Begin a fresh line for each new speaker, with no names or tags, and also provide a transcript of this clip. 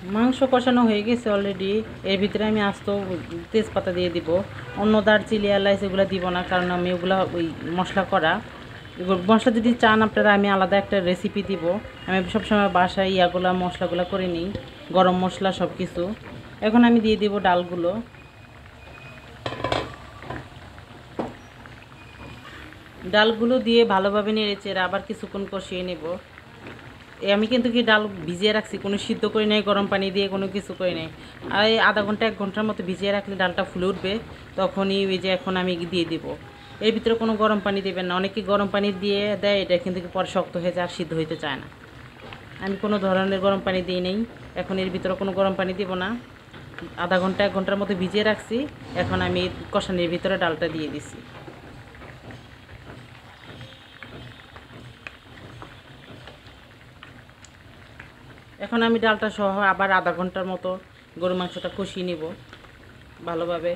মাংস কষানো হয়ে গেছে অলরেডি। এর ভিতরে আমি আস্ত তেজপাতা দিয়ে দিব। অন্য দারচিনি এলাচ এগুলো দিব না, কারণ আমি ওগুলো ওই মশলা করা মশলা যদি চান আপনারা আমি আলাদা একটা রেসিপি দিব। আমি সবসময় বাসায় ইয়াগুলা মশলাগুলো করে নিই, গরম মশলা সব কিছু। এখন আমি দিয়ে দিব ডালগুলো। ডালগুলো দিয়ে ভালোভাবে নেড়েচেড়ে আবার কিছুক্ষণ কষিয়ে নেব। আমি কিন্তু কি ডাল ভিজিয়ে রাখছি, কোনো সিদ্ধ করে নেই, গরম পানি দিয়ে কোনো কিছু করে নেই। আর এই আধা ঘন্টা 1 ঘন্টার মতো ভিজিয়ে রাখলে ডালটা ফুলে উঠবে, তখনই ওই যে এখন আমি দিয়ে দিব। এর ভিতরে কোনো গরম পানি দেবেন না, অনেকে গরম পানি দিয়ে দেয়, এটা কিন্তু পরে শক্ত হয়ে যায় আর সিদ্ধ হইতে চায় না। আমি কোনো ধরনের গরম পানি দিই নেই। এখন এর ভিতরে কোনো গরম পানি দিব না। আধা ঘন্টা 1 ঘন্টার মতো ভিজিয়ে রাখছি। এখন আমি কষানির ভিতরে ডালটা দিয়ে দিছি। এখন আমি ডালটা সহ আবার আধা ঘন্টার মতো গরু মাংসটা কষিয়ে নিব ভালোভাবে।